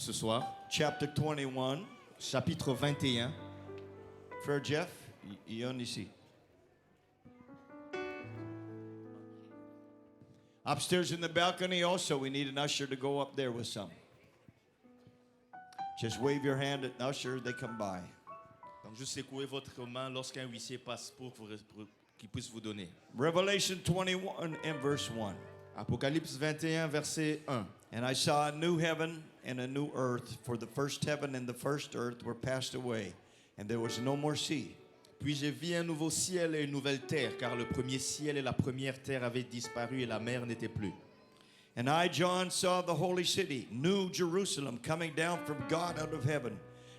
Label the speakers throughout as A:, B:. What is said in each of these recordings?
A: Ce soir,
B: chapter 21.
A: chapitre 21.
B: Frère Jeff, you on ici. Upstairs in the balcony also, we need an usher to go up there with some. Just wave your hand at an usher, they come by.
A: Donc, juste secouez votre main lorsqu'un huissier passe pour qu'il puisse vous donner.
B: Revelation 21 and verse 1.
A: Apocalypse 21, verset 1.
B: And I saw a new heaven and a new earth, for the first heaven and the first earth were passed away, and there was no more sea.
A: Puis j'ai vu un nouveau ciel et une nouvelle terre, car le premier ciel et la première terre avaient disparu et la mer n'était plus.
B: And I, John, saw the holy city, New Jerusalem, coming down from God out of heaven,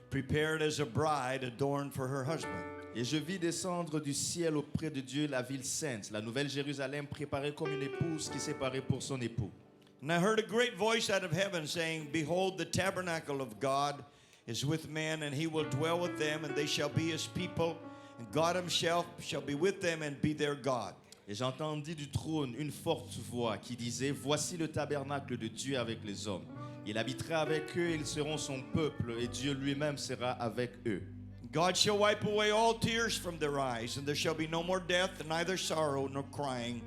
B: prepared as a bride adorned for her husband.
A: Et je vis descendre du ciel auprès de Dieu la ville sainte, la nouvelle Jérusalem préparée comme une épouse qui s'est parée pour son époux.
B: And I heard a great voice out of heaven saying, Behold, the tabernacle of God is with men, and he will dwell with them, and they shall be his people, and God himself shall be with them and be their God.
A: Et j'entendis du trône une forte voix qui disait, Voici le tabernacle de Dieu avec les hommes. Il habitera avec eux, ils seront son peuple, et Dieu lui-même sera avec eux.
B: God shall wipe away all tears from their eyes, and there shall be no more death, neither sorrow nor crying,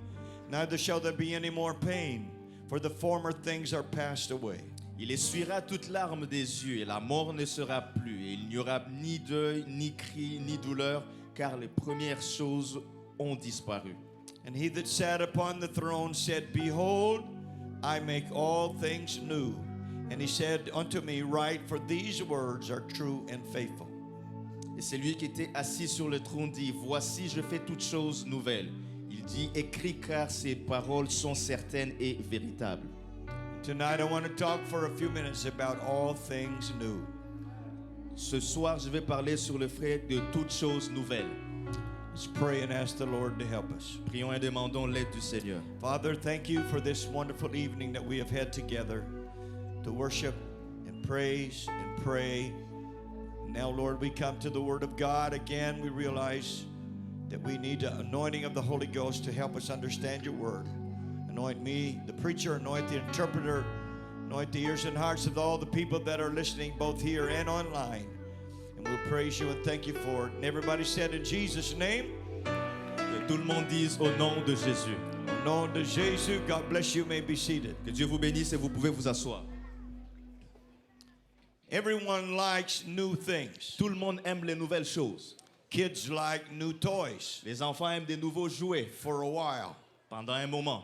B: neither shall there be any more pain, for the former things are passed away.
A: Il essuiera toute larme des yeux, et la mort ne sera plus, et il n'y aura ni deuil, ni cri, ni douleur, car les premières choses ont disparu.
B: And he that sat upon the throne said, Behold, I make all things new. And he said unto me, Write, for these words are true and faithful.
A: Et celui qui était assis sur le trône dit, Voici, je fais toutes choses nouvelles. Il dit, Écris, car ces paroles sont certaines et véritables.
B: Tonight I want to talk for a few minutes about all things new.
A: Ce soir, je vais parler sur le fait de toutes choses nouvelles.
B: Let's pray and ask the Lord to help us.
A: Prions et demandons l'aide du Seigneur.
B: Father, thank you for this wonderful evening that we have had together to worship and praise and pray. Now, Lord, we come to the Word of God. Again, we realize that we need the anointing of the Holy Ghost to help us understand your Word. Anoint me, the preacher, anoint the interpreter, anoint the ears and hearts of all the people that are listening, both here and online. And we'll praise you and thank you for it. And everybody said in Jesus' name.
A: Que tout le monde dise au nom de Jésus.
B: Au nom de Jésus, God bless you. May be seated.
A: Que Dieu vous bénisse et vous pouvez vous asseoir.
B: Everyone likes new things.
A: Tout le monde aime les nouvelles choses.
B: Kids like new toys.
A: Les enfants aiment des nouveaux jouets
B: For a while.
A: pendant un moment.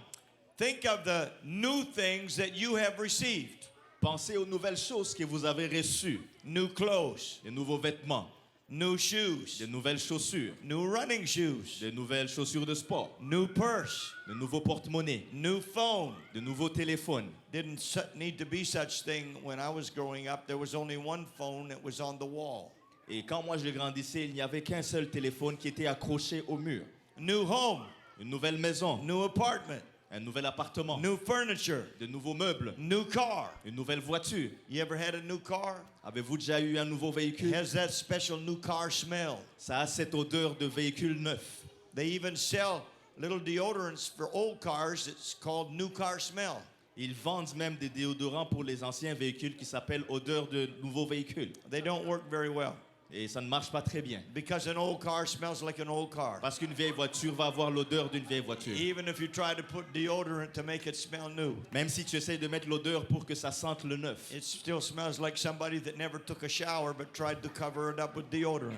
B: Think of the new things that you have received.
A: Pensez aux nouvelles choses que vous avez reçues.
B: New clothes,
A: Des nouveaux vêtements,
B: new shoes,
A: des nouvelles chaussures,
B: new running shoes,
A: des nouvelles chaussures de sport,
B: new purse,
A: de nouveaux porte-monnaies,
B: new phone.
A: de nouveaux téléphones.
B: Didn't need to be such thing when I was growing up. There was only one phone that was on the wall.
A: Et quand moi je grandissais, il n'y avait qu'un seul téléphone qui était accroché au mur.
B: New home,
A: Une nouvelle maison,
B: new apartment,
A: un nouvel appartement,
B: new furniture,
A: de nouveaux meubles,
B: new car.
A: une nouvelle voiture.
B: You ever had a new car?
A: Avez-vous déjà eu un nouveau
B: It
A: véhicule?
B: has that special new car smell.
A: Ça a cette odeur de véhicule neuf.
B: They even sell little deodorants for old cars. It's called new car smell.
A: Ils vendent même des déodorants pour les anciens véhicules qui s'appellent odeur de nouveau véhicule.
B: They don't work very well
A: Et ça ne marche pas très bien.
B: because an old car smells like an old car.
A: Parce qu'une vieille voiture va avoir l'odeur d'une vieille voiture.
B: Even if you try to put deodorant to make it smell new,
A: Même si tu essayes de mettre l'odeur pour que ça sente le neuf.
B: it still smells like somebody that never took a shower but tried to cover it up with deodorant.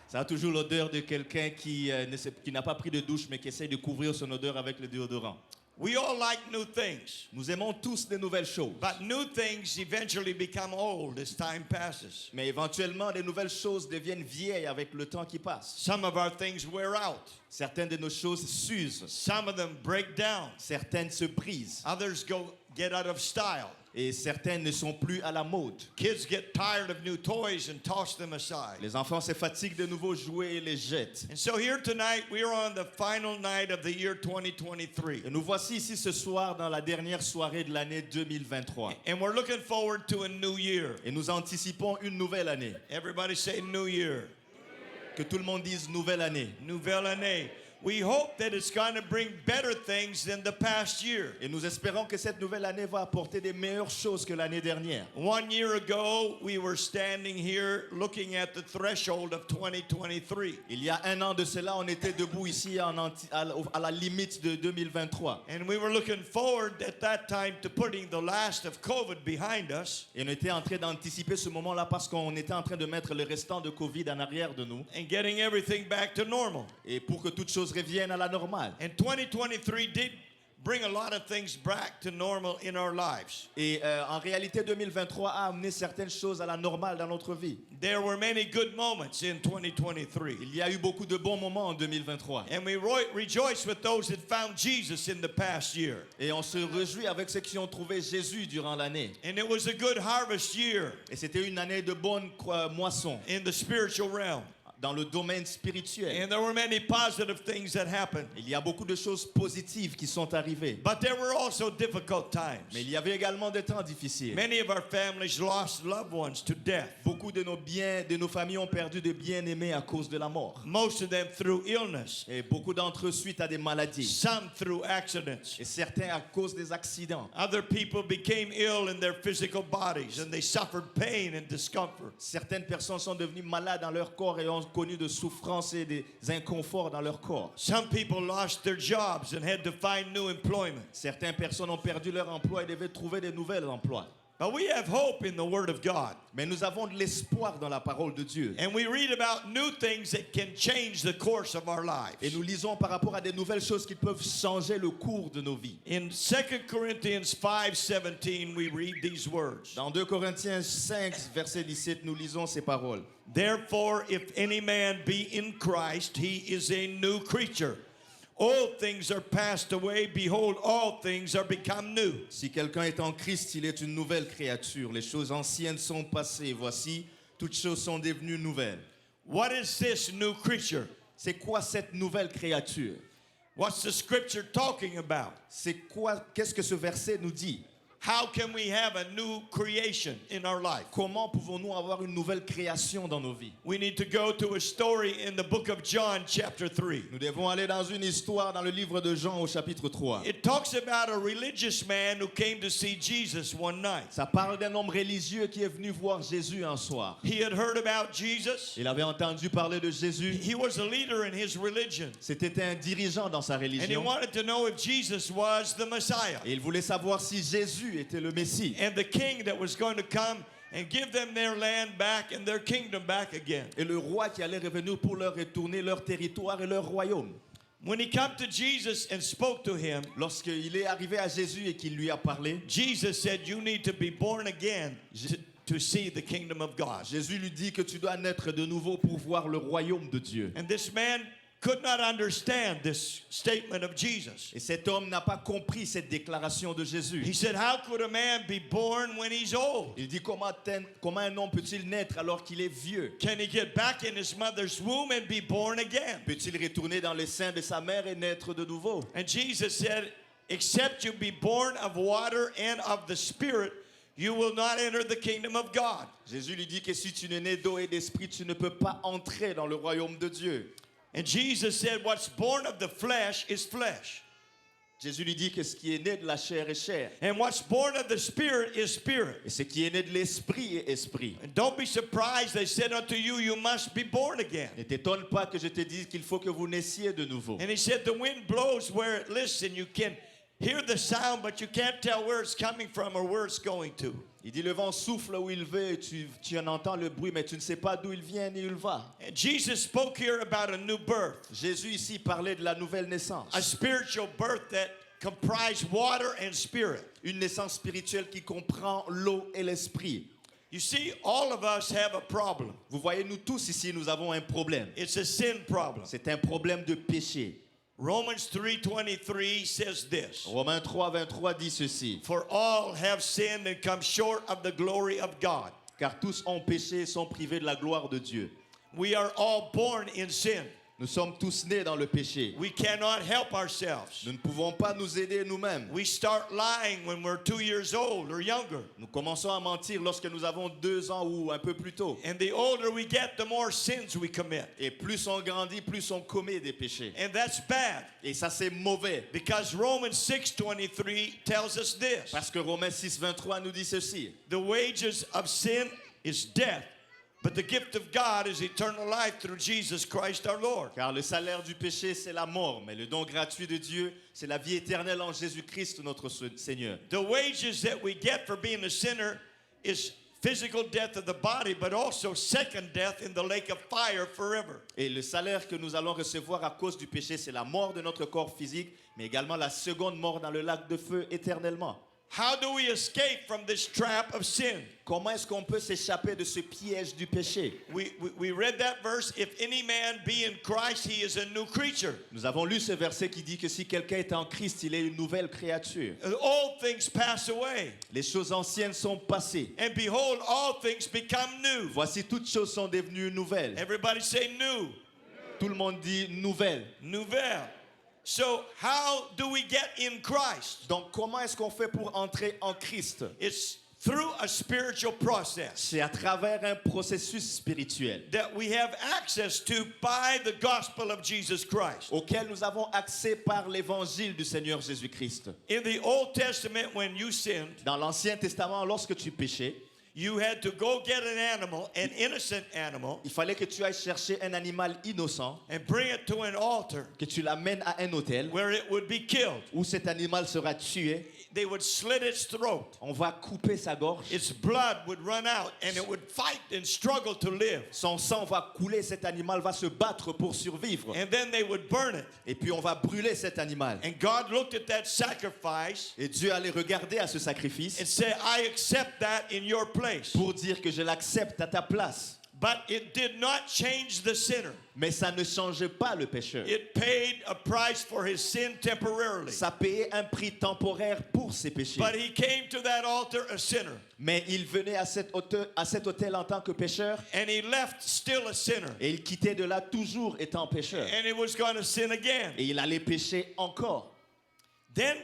A: Ça a toujours l'odeur de quelqu'un qui n'a pas pris de douche mais qui essaie de couvrir son odeur avec le déodorant.
B: We all like new things,
A: Nous aimons tous des nouvelles choses.
B: but new things eventually become old as time passes.
A: Mais éventuellement, les nouvelles choses deviennent vieilles avec le temps qui passe.
B: Some of our things wear out.
A: Certaines de nos choses s'usent.
B: Some of them break down.
A: Certaines se brisent.
B: Others get out of style.
A: Et certaines ne sont plus à la mode.
B: Kids get tired of new toys and toss them aside.
A: Les enfants se fatiguent de nouveaux jouets et les jettent.
B: And so here tonight, we are on the final night of the year 2023.
A: Et nous voici ici ce soir dans la dernière soirée de l'année 2023.
B: And we're looking forward to a new year.
A: Et nous anticipons une nouvelle année.
B: Everybody say new year.
A: Que tout le monde dise nouvelle année.
B: Nouvelle année. we hope that it's going to bring better things than the past year.
A: Et nous espérons que cette nouvelle année va apporter des meilleures choses que l'année dernière.
B: 1 year ago, we were standing here looking at the threshold of 2023.
A: Il y a un an de cela, on était debout ici à la limite de 2023.
B: And we were looking forward at that time to putting the last of COVID behind us
A: Et on était en train d'anticiper ce moment-là parce qu'on était en train de mettre le restant de Covid en arrière de nous.
B: and getting everything back to normal.
A: Et pour que toutes choses reviennent à la normale.
B: And 2023 did bring a lot of things back to normal in our lives.
A: Et en réalité, 2023 a amené certaines choses à la normale dans notre vie.
B: There were many good moments in 2023.
A: Il y a eu beaucoup de bons moments en 2023.
B: And we rejoice with those that found Jesus in the past year.
A: Et on se réjouit avec ceux qui ont trouvé Jésus durant l'année.
B: And it was a good harvest year
A: Et c'était une année de bonne moisson
B: in the spiritual realm.
A: dans le domaine spirituel.
B: And there were many positive things that happened.
A: Il y a beaucoup de choses positives qui sont arrivées.
B: But there were also difficult times.
A: Mais il y avait également des temps difficiles.
B: Many of our families lost loved ones to death.
A: Beaucoup de nos familles ont perdu des bien-aimés à cause de la mort.
B: Most of them through illness.
A: Et beaucoup d'entre eux suite à des maladies.
B: Some through accidents.
A: Et certains à cause des accidents.
B: Other people became ill in their physical bodies and they suffered pain and discomfort.
A: Certaines personnes sont devenues malades dans leur corps et ont connu de souffrances et des inconforts dans leur corps.
B: Some people lost their jobs and had to find new employment.
A: Certaines personnes ont perdu leur emploi et devaient trouver de nouveaux emplois.
B: But we have hope in the Word of God.
A: Mais nous avons de l'espoir dans la parole de Dieu.
B: And we read about new things that can change the course of our lives.
A: Et nous lisons par rapport à des nouvelles choses qui peuvent changer le cours de nos vies.
B: In 2 Corinthians 5:17 we read these words.
A: Dans 2 Corinthiens 5, verset 17, nous lisons ces paroles.
B: Therefore, if any man be in Christ, he is a new creature. All things are passed away. Behold, all things are become new.
A: Si quelqu'un est en Christ, il est une nouvelle créature. Les choses anciennes sont passées. Voici, toutes choses sont devenues nouvelles.
B: What is this new creature?
A: C'est quoi cette nouvelle créature?
B: What's the scripture talking about?
A: Qu'est-ce que ce verset nous dit?
B: How can we have a new creation in our life?
A: Comment pouvons-nous avoir une nouvelle création dans nos vies?
B: We need to go to a story in the book of John, chapter 3.
A: Nous devons aller dans une histoire dans le livre de Jean au chapitre 3.
B: It talks about a religious man who came to see Jesus one night.
A: Ça parle d'un homme religieux qui est venu voir Jésus un soir.
B: He had heard about Jesus.
A: Il avait entendu parler de Jésus.
B: He was a leader in his religion.
A: C'était un dirigeant dans sa
B: And he
A: religion.
B: wanted to know if Jesus was the Messiah.
A: Et il voulait savoir si Jésus était le Messie.
B: And the king that was going to come and give them their land back and their kingdom back again.
A: Et le roi qui allait revenir pour leur retourner leur territoire et leur royaume.
B: When he came to Jesus and spoke to him,
A: Lorsqu'il est arrivé à Jésus et qu'il lui a parlé,
B: Jesus said, you need to be born again to see the kingdom of God.
A: Jésus lui dit que tu dois naître de nouveau pour voir le royaume de Dieu.
B: And this man could not understand this statement of Jesus.
A: Et cet homme n'a pas compris cette déclaration de Jésus.
B: He said, how could a man be born when he's old?
A: Il dit comment un homme peut-il naître alors qu'il est vieux?
B: Can he get back in his mother's womb and be born again?
A: Peut-il retourner dans le sein de sa mère et naître de nouveau?
B: And Jesus said, except you be born of water and of the Spirit, you will not enter the kingdom of God.
A: Jésus lui dit que si tu n'es né d'eau et d'esprit, tu ne peux pas entrer dans le royaume de Dieu.
B: And Jesus said, what's born of the flesh is flesh.
A: Jésus lui dit que ce qui est né de la chair est chair.
B: And what's born of the Spirit is spirit.
A: Et ce qui est né de l'esprit est esprit.
B: And don't be surprised, they said unto you, you must be born again.
A: Ne t'étonne pas que je te dise qu'il faut que vous naissiez de nouveau.
B: And he said, the wind blows where it lists, and you can hear the sound, but you can't tell where it's coming from or where it's going to.
A: Il dit le vent souffle où il veut, tu en entends le bruit, mais tu ne sais pas d'où il vient ni où il va.
B: And Jesus spoke here about a new birth,
A: Jésus ici parlait de la nouvelle naissance.
B: a spiritual birth that comprised water and spirit.
A: Une naissance spirituelle qui comprend l'eau et l'esprit.
B: You see, all of us have a problem.
A: Vous voyez, nous tous ici, nous avons un problème.
B: It's a sin problem.
A: C'est un problème de péché.
B: Romans 3:23 says this.
A: Romains 3:23 dit ceci.
B: For all have sinned and come short of the glory of God.
A: Car tous ont péché et sont privés de la gloire de Dieu.
B: We are all born in sin.
A: Nous sommes tous nés dans le péché.
B: We cannot help ourselves.
A: Nous ne pouvons pas nous aider nous-mêmes.
B: We start lying when we're 2 years old or younger.
A: Nous commençons à mentir lorsque nous avons 2 ans ou un peu plus tôt.
B: And the older we get, the more sins we commit.
A: Et plus on grandit, plus on commet des péchés.
B: And that's bad.
A: Et ça, c'est mauvais.
B: Because Romans 6:23 tells us this.
A: Parce que Romains 6, 23 nous dit ceci.
B: The wages of sin is death, but the gift of God is eternal life through Jesus Christ our Lord.
A: Car le salaire du péché, c'est la mort. Mais le don gratuit de Dieu, c'est la vie éternelle en Jésus-Christ, notre Seigneur.
B: The wages that we get for being a sinner is physical death of the body, but also second death in the lake of fire forever.
A: Et le salaire que nous allons recevoir à cause du péché, c'est la mort de notre corps physique, mais également la seconde mort dans le lac de feu éternellement.
B: How do we escape from this trap of sin?
A: Comment est-ce qu'on peut s'échapper de ce piège du péché?
B: We read that verse, if any man be in Christ, he is a new creature.
A: Nous avons lu ce verset qui dit que si quelqu'un est en Christ, il est une nouvelle créature.
B: All things pass away,
A: Les choses anciennes sont passées.
B: and behold, all things become new.
A: Voici, toutes choses sont devenues nouvelles.
B: Everybody say new.
A: Tout le monde dit nouvelle.
B: Nouvelle. So how do we get in Christ?
A: Donc, comment est-ce qu'on fait pour entrer en Christ?
B: It's through a spiritual process
A: C'est à travers un processus spirituel
B: that we have access to by the gospel of Jesus Christ.
A: auquel nous avons accès par l'évangile du Seigneur Jésus-Christ.
B: In the Old Testament, when you sinned,
A: Dans l'Ancien Testament, lorsque tu péchais,
B: you had to go get an animal, an innocent animal,
A: il fallait que tu ailles chercher un animal innocent,
B: and bring it to an altar
A: que tu l'amènes à un autel
B: where it would be killed.
A: où cet animal sera tué.
B: They would slit its throat.
A: On va couper sa gorge.
B: Its blood would run out, and it would fight and struggle to live.
A: Son sang va couler, cet animal va se battre pour survivre.
B: And then they would burn it.
A: Et puis on va brûler cet animal.
B: And God looked at that sacrifice
A: Et Dieu allait regarder à ce sacrifice
B: and say, I accept that in your place.
A: pour dire que je l'accepte à ta place.
B: But it did not change the sinner.
A: Mais ça ne changeait pas le pécheur.
B: It paid a price for his sin temporarily.
A: Ça payait un prix temporaire pour ses péchés.
B: But he came to that altar a sinner.
A: Mais il venait à cet autel en tant que pécheur
B: And he left still a sinner.
A: et il quittait de là toujours étant pécheur.
B: And he was going to sin again.
A: Et il allait pécher encore.
B: Then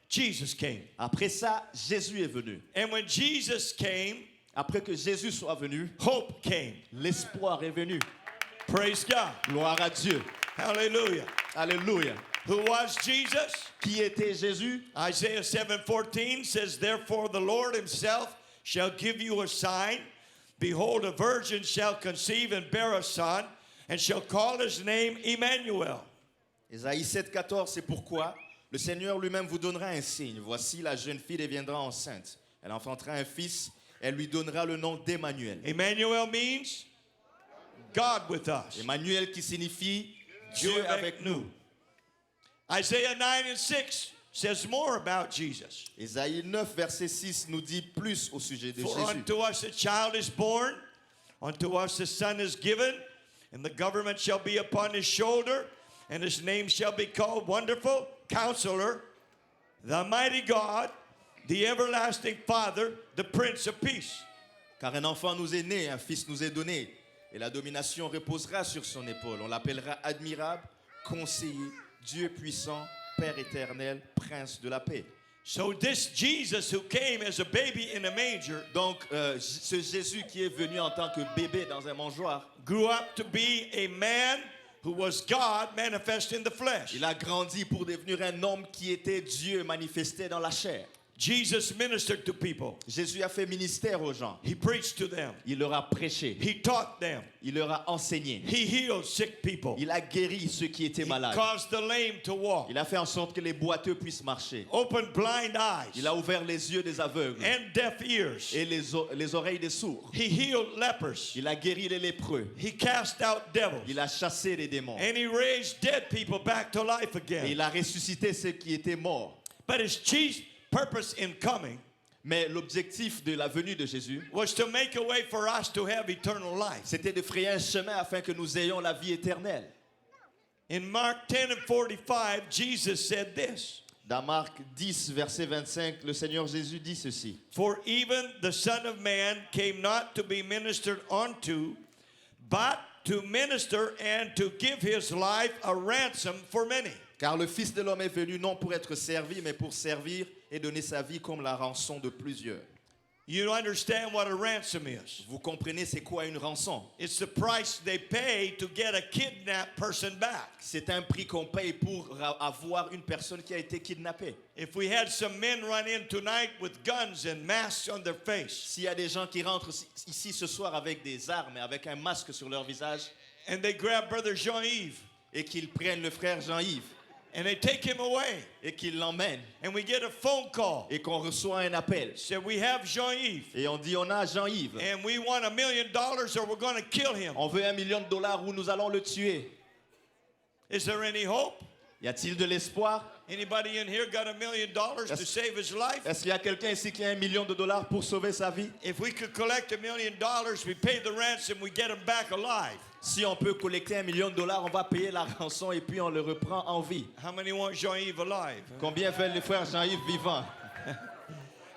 B: Jesus came.
A: Après ça, Jésus est venu.
B: And when Jesus came,
A: Après que Jésus soit venu,
B: hope came.
A: l'espoir est venu.
B: Praise God.
A: Gloire à Dieu.
B: Hallelujah.
A: Alléluia.
B: Who was Jesus?
A: Qui était Jésus?
B: Isaiah 7:14 says, therefore the Lord himself shall give you a sign. Behold, a virgin shall conceive and bear a son, and shall call his name Emmanuel.
A: Ésaïe 7,14, c'est pourquoi le Seigneur lui-même vous donnera un signe. Voici, la jeune fille deviendra enceinte. Elle enfantera un fils. Elle lui donnera le nom d'Emmanuel.
B: Emmanuel means God with us.
A: Emmanuel qui signifie
B: Dieu
A: Dieu
B: avec
A: avec nous.
B: Isaiah 9:6 says more about Jesus.
A: Ésaïe 9, verset 6 nous dit plus au sujet de
B: For
A: Jésus.
B: unto us a child is born, unto us a son is given, and the government shall be upon his shoulder, and his name shall be called Wonderful, Counselor, the Mighty God, the Everlasting Father, the Prince of Peace.
A: Car un enfant nous est né, un fils nous est donné, et la domination reposera sur son épaule. On l'appellera admirable, conseiller, Dieu puissant, Père éternel, Prince de la paix.
B: So this Jesus who came as a baby in a manger
A: Donc, ce Jésus qui est venu en tant que bébé dans un mangeoire,
B: grew up to be a man who was God manifest in the flesh.
A: il a grandi pour devenir un homme qui était Dieu manifesté dans la chair.
B: Jesus ministered to people.
A: Jésus a fait ministère aux gens.
B: He preached to them.
A: Il leur a prêché.
B: He taught them.
A: Il leur a enseigné.
B: He healed sick people.
A: Il a guéri ceux qui étaient
B: He
A: malades.
B: caused the lame to walk.
A: Il a fait en sorte que les boiteux puissent marcher.
B: Opened blind eyes
A: Il a ouvert les yeux des aveugles
B: and deaf ears.
A: et les oreilles des sourds.
B: He healed lepers.
A: Il a guéri les lépreux.
B: He cast out devils.
A: Il a chassé les démons.
B: And he raised dead people back to life
A: Et
B: again.
A: il a ressuscité ceux qui étaient morts.
B: But his chief purpose in coming
A: Mais l'objectif de la venue de Jésus,
B: was to make a way for us to have eternal life.
A: c'était de frayer un chemin afin que nous ayons la vie éternelle.
B: In Mark 10:45, Jesus said this.
A: Dans Marc 10, verset 25, le Seigneur Jésus dit ceci.
B: For even the Son of Man came not to be ministered unto, but to minister and to give his life a ransom for many.
A: Car le Fils de l'homme est venu non pour être servi, mais pour servir et donner sa vie comme la rançon de plusieurs.
B: You understand what a ransom is?
A: Vous comprenez c'est quoi une rançon?
B: It's the price they pay to get a kidnapped person back.
A: C'est un prix qu'on paye pour avoir une personne qui a été kidnappée.
B: If we had some men run in tonight with guns and masks on their face,
A: S'il y a des gens qui rentrent ici ce soir avec des armes et avec un masque sur leur visage
B: and they grab Brother Jean-Yves
A: et qu'ils prennent le frère Jean-Yves
B: and they take him away,
A: et qu'ils l'emmènent
B: and we get a phone call,
A: et qu'on reçoit un appel
B: say we have Jean-Yves
A: et on dit on a Jean-Yves,
B: and we want $1 million or we're going to kill him.
A: on veut $1 million ou nous allons le tuer.
B: Is there any hope?
A: Y a-t-il de l'espoir?
B: Anybody in here got $1 million to save his life?
A: Est-ce qu'il y a quelqu'un ici qui a $1 million pour sauver sa vie?
B: If we could collect $1 million, we pay the ransom, we get him back alive.
A: Si on peut collecter $1 million, on va payer la rançon et puis on le reprend en vie.
B: How many want Jean-Yves alive?
A: Combien veulent les frères Jean-Yves vivants?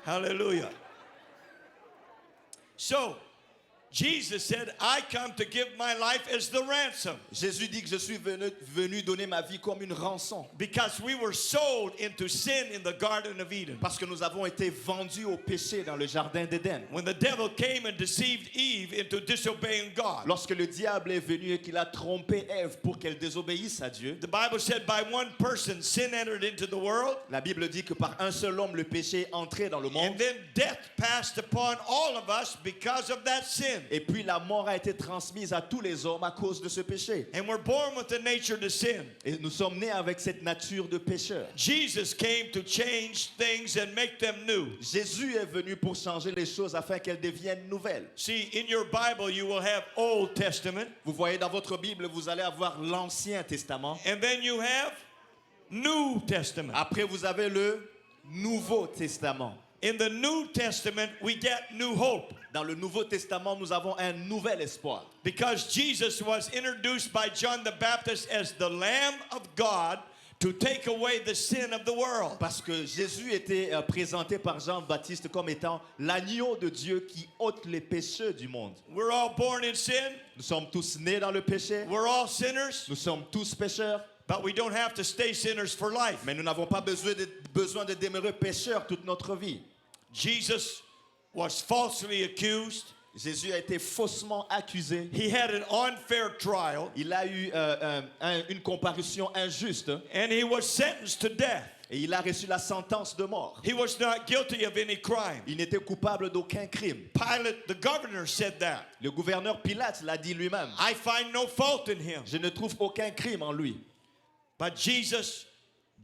B: Hallelujah. So, Jesus said, I come to give my life as the ransom.
A: Jésus dit que je suis venu donner ma vie comme une rançon.
B: Because we were sold into sin in the Garden of Eden.
A: Parce que nous avons été vendus au péché dans le jardin d'Éden.
B: When the devil came and deceived Eve into disobeying God.
A: Lorsque le diable est venu et qu'il a trompé Ève pour qu'elle désobéisse à Dieu,
B: The Bible said by one person sin entered into the world.
A: la Bible dit que par un seul homme le péché est entré dans le monde.
B: And then death passed upon all of us because of that sin.
A: Et puis la mort a été transmise à tous les hommes à cause de ce péché.
B: And we're born with the nature to sin.
A: Et nous sommes nés avec cette nature de pécheur.
B: Jesus came to change things and make them new.
A: Jésus est venu pour changer les choses afin qu'elles deviennent nouvelles.
B: See, in your Bible you will have Old Testament.
A: Vous voyez dans votre Bible, vous allez avoir l'Ancien Testament.
B: And then you have New Testament.
A: Après, vous avez le Nouveau Testament.
B: In the New Testament, we get new hope.
A: Dans le Nouveau Testament, nous avons un nouvel espoir.
B: Because Jesus was introduced by John the Baptist as the Lamb of God to take away the sin of the world.
A: Parce que Jésus était présenté par Jean-Baptiste comme étant l'agneau de Dieu qui ôte les péchés du monde.
B: We're all born in sin.
A: Nous sommes tous nés dans le péché.
B: We're all sinners.
A: Nous sommes tous pécheurs.
B: But we don't have to stay sinners for life.
A: Mais nous n'avons pas besoin de demeurer pécheurs toute notre vie.
B: Jesus was falsely accused.
A: Jésus a été faussement accusé.
B: He had an unfair trial.
A: Il a eu une comparution injuste.
B: And he was sentenced to death.
A: Et il a reçu la sentence de mort.
B: He was not guilty of any crime.
A: Il n'était coupable d'aucun crime.
B: Pilate, the governor, said that.
A: Le gouverneur Pilate l'a dit lui-même.
B: I find no fault in him.
A: Je ne trouve aucun crime en lui.
B: But Jesus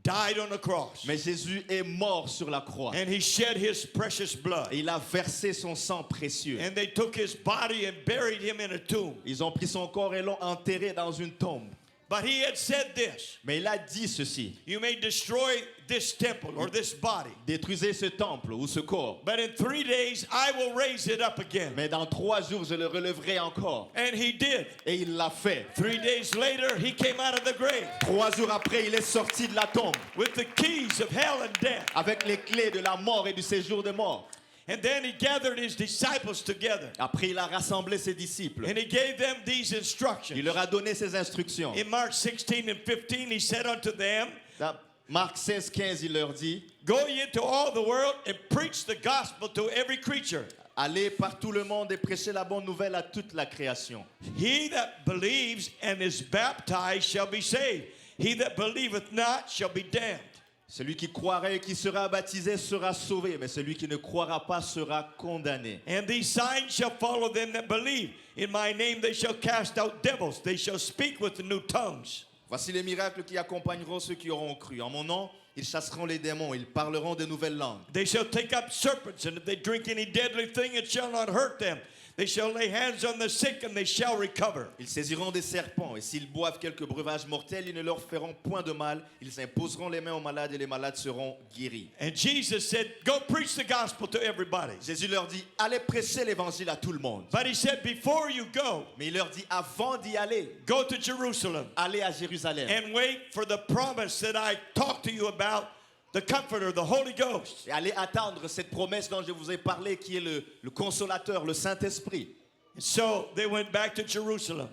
B: died on the cross.
A: Mais Jésus est mort sur la croix.
B: And he shed his precious blood.
A: Et il a versé son sang précieux.
B: And they took his body and buried him in a tomb.
A: Ils ont pris son corps et l'ont enterré dans une tombe.
B: But he had said this.
A: Mais il a dit ceci.
B: You may destroy this temple or this body.
A: Détruisez ce temple ou ce corps.
B: But in 3 days I will raise it up again.
A: Mais dans 3 jours, je le relèverai encore.
B: And he did.
A: Et il l'a fait.
B: 3 days later, he came out of the grave.
A: 3 jours après, il est sorti de la tombe.
B: With the keys of hell and death.
A: Avec les clés de la mort et du séjour de mort.
B: And then he gathered his disciples together.
A: Après, il a rassemblé ses disciples.
B: And he gave them these instructions.
A: Il leur a donné ses instructions.
B: In Mark 16 and 15, he said unto them,
A: Dans Marc 16, 15, il leur dit,
B: Go ye into all the world and preach the gospel to every creature.
A: allez par tout le monde et prêchez la bonne nouvelle à toute la création.
B: He that believes and is baptized shall be saved. He that believeth not shall be damned.
A: Celui qui croira et qui sera baptisé sera sauvé, mais celui qui ne croira pas sera condamné.
B: And these signs shall follow them that believe. In my name they shall cast out devils. They shall speak with new tongues.
A: Voici les miracles qui accompagneront ceux qui auront cru. En mon nom, ils chasseront les démons, ils parleront de nouvelles langues.
B: They shall take up serpents, and if they drink any deadly thing, it shall not hurt them. They shall lay hands on the sick, and they shall recover.
A: Ils saisiront des serpents, et s'ils boivent quelques breuvages mortels, ils ne leur feront point de mal. Ils imposeront les mains aux malades, et les malades seront guéris.
B: And Jesus said, Go preach the gospel to everybody.
A: Jésus leur dit, allez prêcher l'évangile à tout le monde.
B: But he said, before you go,
A: Mais il leur dit, avant d'y aller,
B: go to Jerusalem
A: allez à Jérusalem.
B: and wait for the promise that I talked to you about, the Comforter, the Holy Ghost.
A: Et allez attendre cette promesse dont je vous ai parlé, qui est le consolateur, le Saint-Esprit.
B: So they went back to Jerusalem.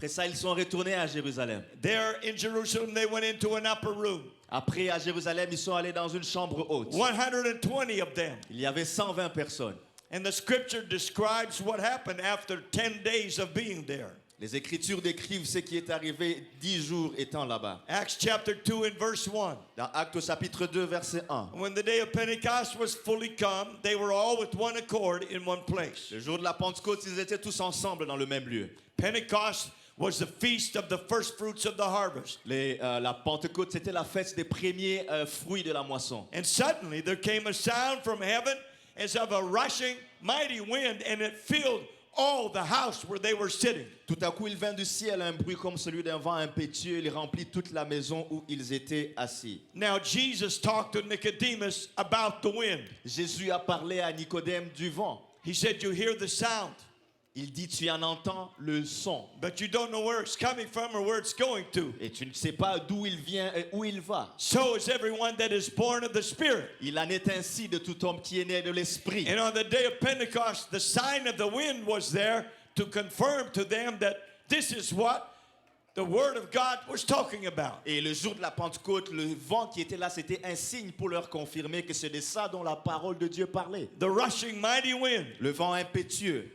A: Après ça, ils sont retournés à Jérusalem.
B: There in Jerusalem, they went into an upper room.
A: Après, à Jérusalem, ils sont allés dans une chambre haute.
B: 120 of them.
A: Il y avait 120 personnes.
B: And the scripture describes what happened after 10 days of being there.
A: Les Écritures décrivent ce qui est arrivé 10 jours étant là-bas.
B: Acts chapter 2 and verse 1.
A: Dans Actes chapitre 2, verset 1.
B: When the day of Pentecost was fully come, they were all with one accord in one place.
A: Le jour de la Pentecôte, ils étaient tous ensemble dans le même lieu.
B: Pentecost was the feast of the first fruits of the harvest.
A: La Pentecôte, c'était la fête des premiers fruits de la moisson.
B: And suddenly there came a sound from heaven as of a rushing mighty wind, and it filled all the house where they were sitting.
A: Tout à coup, il vint du ciel un bruit comme celui d'un vent impétueux. Il remplit toute la maison où ils étaient assis.
B: Now Jesus talked to Nicodemus about the wind.
A: Jésus a parlé à Nicodème du vent.
B: He said, "You hear the sound,
A: Il dit, tu en entends le son.
B: but you don't know where it's coming from or where it's going to.
A: Et tu ne sais pas d'où il vient et où il va.
B: So is everyone that is born of the Spirit."
A: Il en est ainsi de tout homme qui est né de l'Esprit.
B: And on the day of Pentecost, the sign of the wind was there to confirm to them that this is what the Word of God was talking about.
A: Et le jour de la Pentecôte, le vent qui était là, c'était un signe pour leur confirmer que c'est de ça dont la parole de Dieu parlait.
B: The rushing mighty wind.
A: Le vent impétueux.